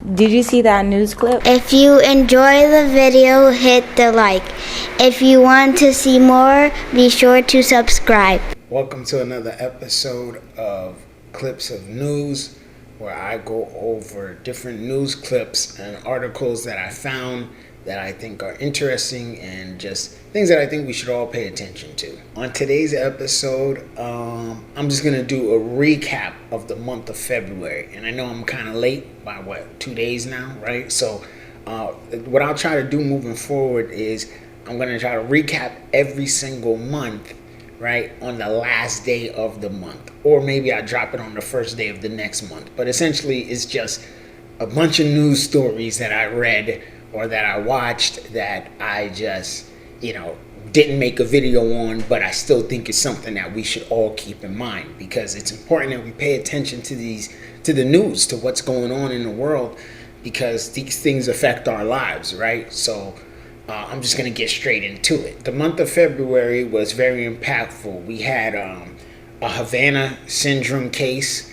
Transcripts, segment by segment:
Did you see that news clip? If you enjoy the video, hit the like. If you want to see more, be sure to subscribe. Welcome to another episode of Clips of News, where I go over different news clips and articles that I found that I think are interesting and just things that I think we should all pay attention to. On today's episode, I'm just going to do a recap of the month of February. And I know I'm kind of late by 2 days now, right? So what I'll try to do moving forward is I'm going to try to recap every single month, right, on the last day of the month. Or maybe I drop it on the first day of the next month. But essentially, it's just a bunch of news stories that I read or that I watched that I just, didn't make a video on, but I still think it's something that we should all keep in mind, because it's important that we pay attention to the news, to what's going on in the world, because these things affect our lives, right? So I'm just going to get straight into it. The month of February was very impactful. We had a Havana syndrome case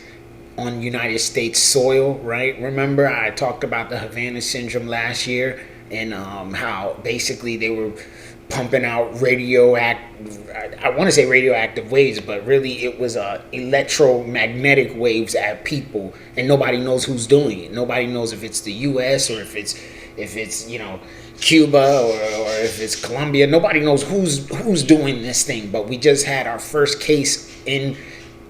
on United States soil, right? Remember, I talked about the Havana syndrome last year and how basically they were pumping out radioactive waves, but really it was electromagnetic waves at people, and nobody knows who's doing it. Nobody knows if it's the U.S. or if it's Cuba or if it's Colombia. Nobody knows who's doing this thing, but we just had our first case in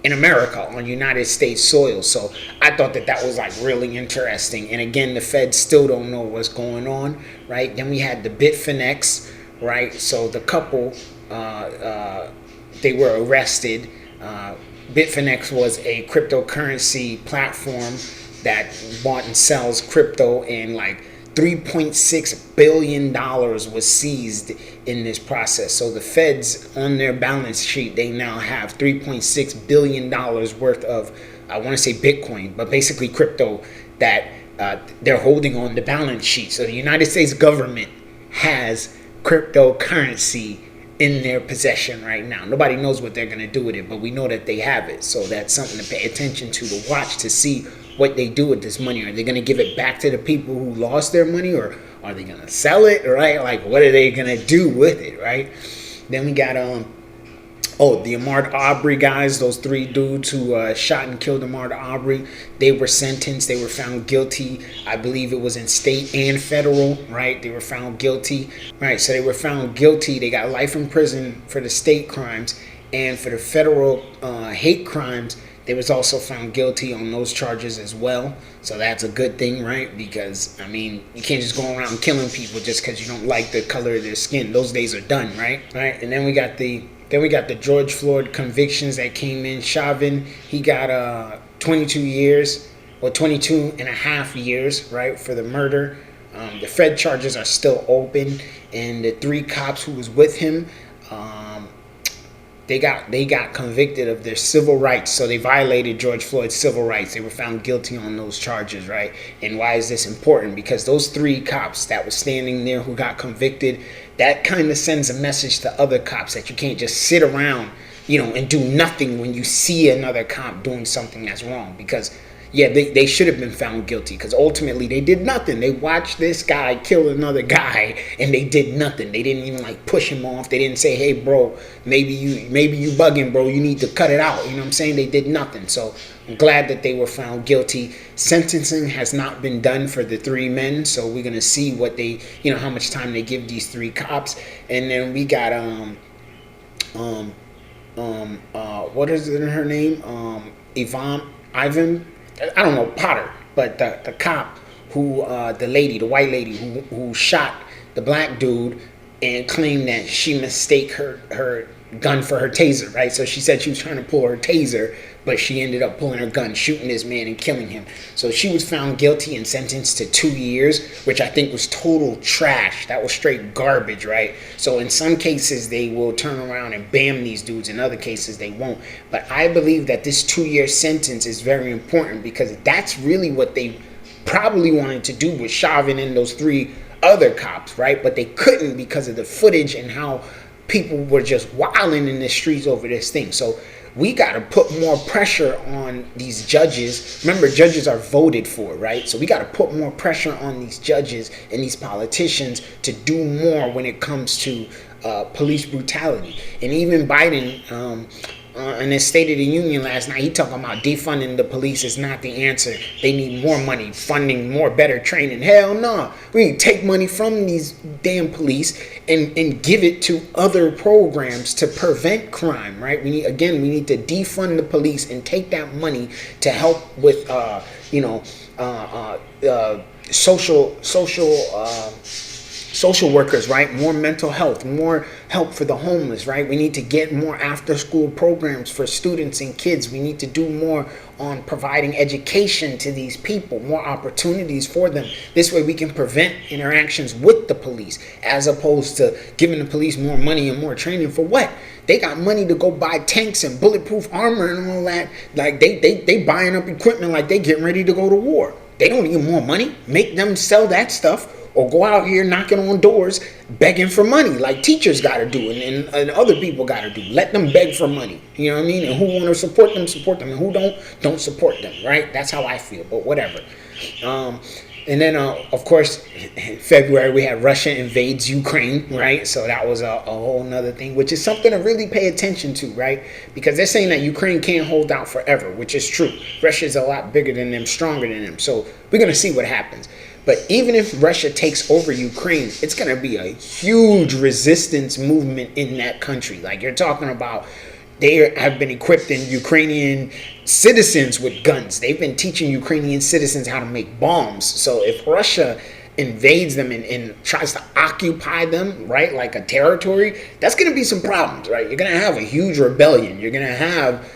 America on United States soil. So I thought that was like really interesting. And again, the feds still don't know what's going on, right? Then we had the Bitfinex, right? So the couple, they were arrested. Bitfinex was a cryptocurrency platform that bought and sells crypto, and like $3.6 billion was seized in this process. So the feds, on their balance sheet, they now have $3.6 billion worth of, I want to say Bitcoin, but basically crypto that they're holding on the balance sheet. So the United States government has cryptocurrency in their possession right now. Nobody knows what they're going to do with it, but we know that they have it. So that's something to pay attention to watch, to see what they do with this money. Are they going to give it back to the people who lost their money, or are they going to sell it, right? Like, what are they going to do with it, right? Then we got the Arbery guys, those three dudes who shot and killed Arbery. They were sentenced. They were found guilty. I believe it was in state and federal, right? They were found guilty, right? So they were found guilty. They got life in prison for the state crimes, and for the federal hate crimes, they was also found guilty on those charges as well. So that's a good thing, right? Because, I mean, you can't just go around killing people just because you don't like the color of their skin. Those days are done, right? And then we got the George Floyd convictions that came in. Chauvin, he got 22 years, or 22 and a half years, right, for the murder. The Fed charges are still open, and the three cops who was with him, they got convicted of their civil rights. So they violated George Floyd's civil rights. They were found guilty on those charges, right? And why is this important? Because those three cops that were standing there who got convicted, that kind of sends a message to other cops that you can't just sit around, and do nothing when you see another cop doing something that's wrong. Because they should have been found guilty, because ultimately they did nothing. They watched this guy kill another guy, and they did nothing. They didn't even push him off. They didn't say, hey bro, maybe you bugging, bro, you need to cut it out. You know what I'm saying? They did nothing. So I'm glad that they were found guilty. Sentencing has not been done for the three men, so we're gonna see what they, how much time they give these three cops. And then we got what is it in her name? Ivan, I don't know, Potter, but the cop who, the white lady who shot the black dude and claimed that she mistake her gun for her taser, right? So she said she was trying to pull her taser, but she ended up pulling her gun, shooting this man and killing him. So she was found guilty and sentenced to 2 years, which I think was total trash. That was straight garbage, right? So in some cases, they will turn around and bam these dudes. In other cases, they won't. But I believe that this 2-year sentence is very important, because that's really what they probably wanted to do with Chauvin and those three other cops, right? But they couldn't because of the footage and how people were just wilding in the streets over this thing. So we got to put more pressure on these judges. Remember, judges are voted for, right? So we got to put more pressure on these judges and these politicians to do more when it comes to police brutality. And even Biden, in his State of the Union last night, he talking about defunding the police is not the answer. They need more money, funding, more, better training. Hell no. We need to take money from these damn police and give it to other programs to prevent crime, right? We need to defund the police and take that money to help with, social workers, right? More mental health, more help for the homeless, right? We need to get more after school programs for students and kids. We need to do more on providing education to these people, more opportunities for them. This way we can prevent interactions with the police, as opposed to giving the police more money and more training for what? They got money to go buy tanks and bulletproof armor and all that. Like they buying up equipment like they getting ready to go to war. They don't need more money. Make them sell that stuff. Or go out here knocking on doors, begging for money, like teachers got to do, and other people got to do. Let them beg for money. You know what I mean? And who want to support them, and who don't support them, right? That's how I feel, but whatever. And then, of course, in February, we had Russia invades Ukraine, right? So that was a whole nother thing, which is something to really pay attention to, right? Because they're saying that Ukraine can't hold out forever, which is true. Russia's a lot bigger than them, stronger than them. So we're going to see what happens. But even if Russia takes over Ukraine, it's going to be a huge resistance movement in that country. Like you're talking about, they have been equipping Ukrainian citizens with guns. They've been teaching Ukrainian citizens how to make bombs. So if Russia invades them and tries to occupy them, right, like a territory, that's going to be some problems, right? You're going to have a huge rebellion. You're going to have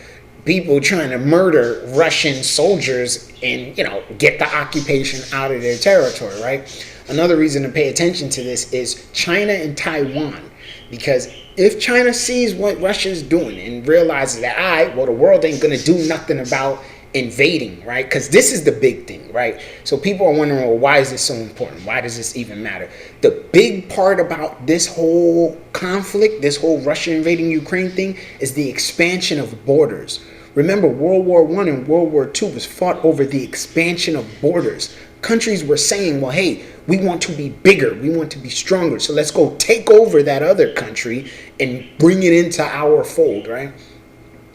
people trying to murder Russian soldiers and, get the occupation out of their territory, right? Another reason to pay attention to this is China and Taiwan. Because if China sees what Russia's doing and realizes that, the world ain't going to do nothing about invading, right? Because this is the big thing, right? So people are wondering, well, why is this so important? Why does this even matter? The big part about this whole conflict, this whole Russia invading Ukraine thing, is the expansion of borders. Remember, World War I and World War II was fought over the expansion of borders. Countries were saying, well, hey, we want to be bigger. We want to be stronger. So let's go take over that other country and bring it into our fold, right?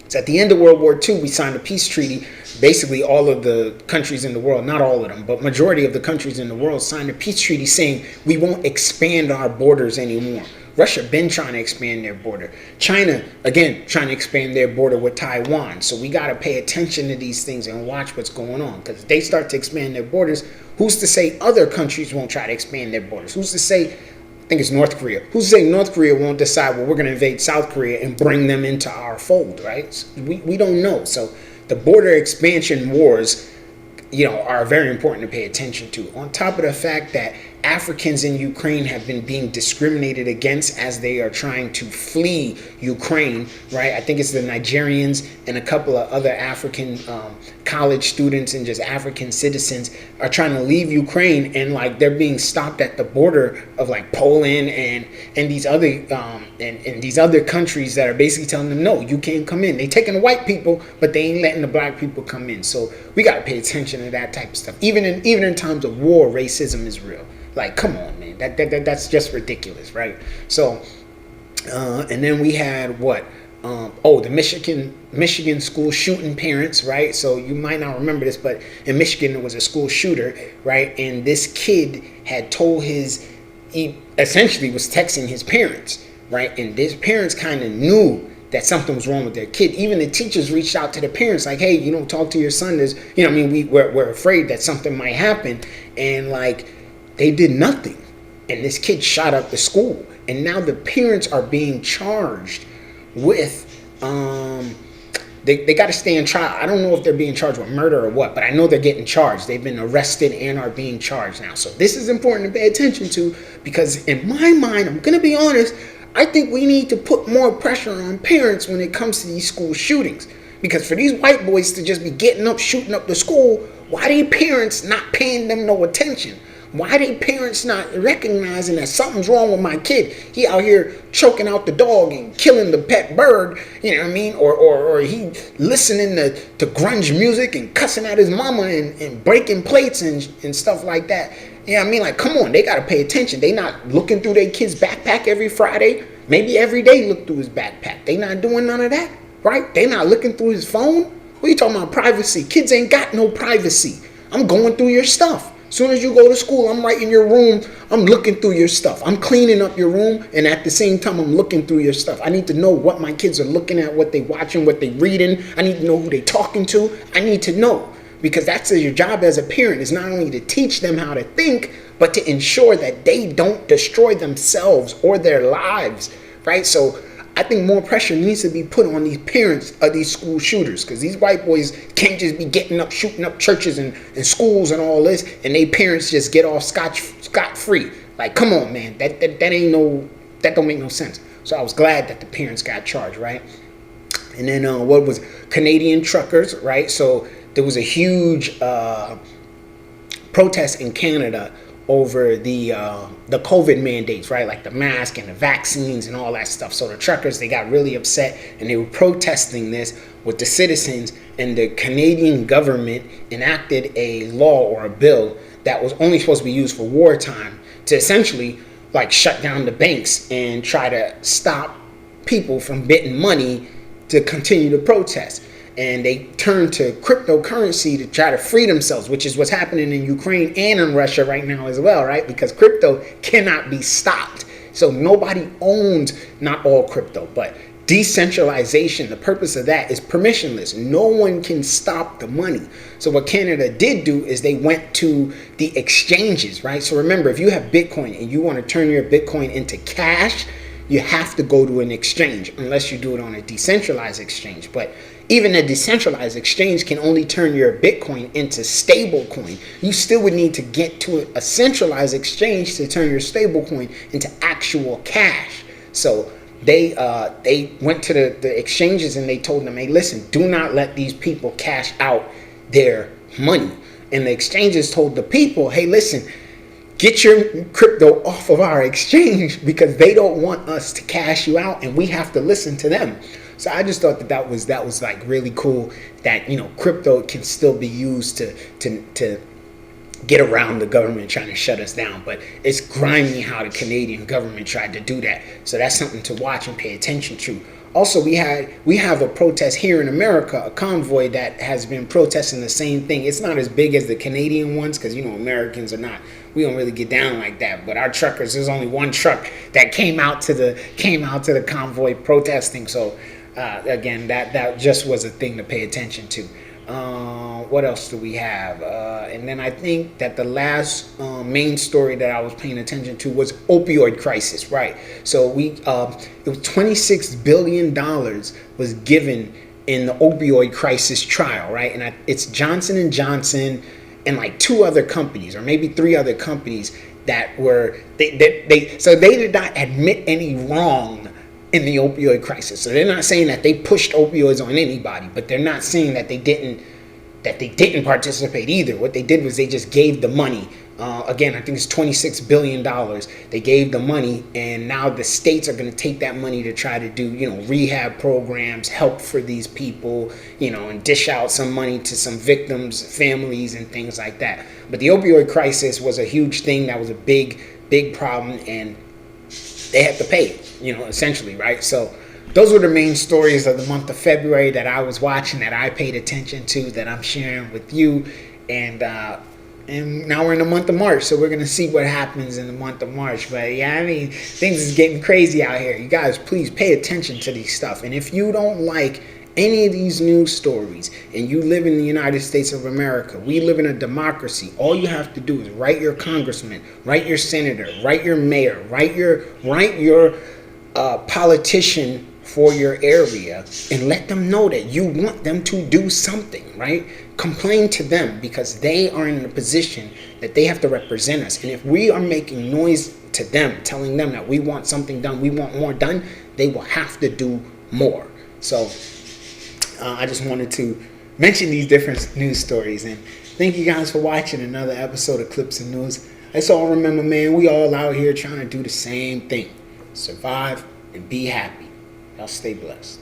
So at the end of World War II, we signed a peace treaty. Basically, all of the countries in the world, not all of them, but majority of the countries in the world signed a peace treaty saying we won't expand our borders anymore. Russia been trying to expand their border. China, again, trying to expand their border with Taiwan. So we got to pay attention to these things and watch what's going on. Because if they start to expand their borders, who's to say other countries won't try to expand their borders? Who's to say, I think it's North Korea. Who's to say North Korea won't decide, well, we're going to invade South Korea and bring them into our fold, right? So we don't know. So the border expansion wars, are very important to pay attention to. On top of the fact that Africans in Ukraine have been being discriminated against as they are trying to flee Ukraine, right? I think it's the Nigerians and a couple of other African college students and just African citizens are trying to leave Ukraine, and like they're being stopped at the border of like Poland and these other and these other countries that are basically telling them, no, you can't come in. They taking the white people, but they ain't letting the black people come in. So we got to pay attention to that type of stuff. Even in times of war, racism is real. Like, come on, man. That's just ridiculous, right? So, and then we had what? The Michigan school shooting parents, right? So you might not remember this, but in Michigan there was a school shooter, right? And this kid had told he essentially was texting his parents, right? And his parents kind of knew that something was wrong with their kid. Even the teachers reached out to the parents like, hey, talk to your son. There's, we're afraid that something might happen. And like, they did nothing. And this kid shot up the school. And now the parents are being charged with, they got to stay in trial. I don't know if they're being charged with murder or what, but I know they're getting charged. They've been arrested and are being charged now. So this is important to pay attention to, because in my mind, I'm going to be honest, I think we need to put more pressure on parents when it comes to these school shootings. Because for these white boys to just be getting up, shooting up the school, why are their parents not paying them no attention? Why they parents not recognizing that something's wrong with my kid? He out here choking out the dog and killing the pet bird, you know what I mean? Or he listening to grunge music and cussing at his mama and breaking plates and stuff like that. You know what I mean? Like, come on, they got to pay attention. They not looking through their kid's backpack every Friday. Maybe every day look through his backpack. They not doing none of that, right? They not looking through his phone. What are you talking about privacy? Kids ain't got no privacy. I'm going through your stuff. As soon as you go to school, I'm right in your room. I'm looking through your stuff. I'm cleaning up your room, and at the same time, I'm looking through your stuff. I need to know what my kids are looking at, what they watching, what they reading. I need to know who they talking to. I need to know, because that's your job as a parent, is not only to teach them how to think, but to ensure that they don't destroy themselves or their lives, right? So I think more pressure needs to be put on these parents of these school shooters, because these white boys can't just be getting up, shooting up churches and schools and all this, and they parents just get off scot free. Like, come on, man, that don't make no sense. So I was glad that the parents got charged, right? And then what was Canadian truckers, right? So there was a huge protest in Canada over the COVID mandates, right? Like the mask and the vaccines and all that stuff. So the truckers, they got really upset and they were protesting this with the citizens, and the Canadian government enacted a law or a bill that was only supposed to be used for wartime to essentially like shut down the banks and try to stop people from getting money to continue to protest. And they turned to cryptocurrency to try to free themselves, which is what's happening in Ukraine and in Russia right now as well, right? Because crypto cannot be stopped. So nobody owns, not all crypto, but decentralization. The purpose of that is permissionless. No one can stop the money. So what Canada did do is they went to the exchanges, right? So remember, if you have Bitcoin and you want to turn your Bitcoin into cash, you have to go to an exchange, unless you do it on a decentralized exchange. But even a decentralized exchange can only turn your Bitcoin into stable coin. You still would need to get to a centralized exchange to turn your stable coin into actual cash. So they went to the exchanges and they told them, hey, listen, do not let these people cash out their money. And the exchanges told the people, hey, listen, get your crypto off of our exchange, because they don't want us to cash you out and we have to listen to them. So I just thought that was like really cool that, you know, crypto can still be used to get around the government trying to shut us down. But it's grimy how the Canadian government tried to do that. So that's something to watch and pay attention to. Also, we have a protest here in America, a convoy that has been protesting the same thing. It's not as big as the Canadian ones, because, you know, Americans we don't really get down like that. But our truckers, there's only one truck that came out to the convoy protesting. So again, that just was a thing to pay attention to. What else do we have? And then I think that the last main story that I was paying attention to was opioid crisis, right? So it was $26 billion was given in the opioid crisis trial, right? And it's Johnson & Johnson and like 2 other companies, or maybe 3 other companies that were, they did not admit any wrong in the opioid crisis. So they're not saying that they pushed opioids on anybody, but they're not saying that they didn't participate either. What they did was they just gave the money. Again, I think it's $26 billion. They gave the money, and now the states are going to take that money to try to do, you know, rehab programs, help for these people, you know, and dish out some money to some victims' families and things like that. But the opioid crisis was a huge thing. That was a big, big problem, and they had to pay, you know, essentially, right? So those were the main stories of the month of February that I was watching, that I paid attention to, that I'm sharing with you. And now we're in the month of March, so we're going to see what happens in the month of March. But yeah, I mean, things is getting crazy out here. You guys, please pay attention to these stuff. And if you don't like any of these news stories and you live in the United States of America, we live in a democracy. All you have to do is write your congressman, write your senator, write your mayor, write your politician for your area, and let them know that you want them to do something, right? Complain to them, because they are in a position that they have to represent us. And if we are making noise to them, telling them that we want something done, we want more done, they will have to do more. So I just wanted to mention these different news stories, and thank you guys for watching another episode of Clips and News. let's all remember, man, we all out here trying to do the same thing. Survive and be happy. Y'all stay blessed.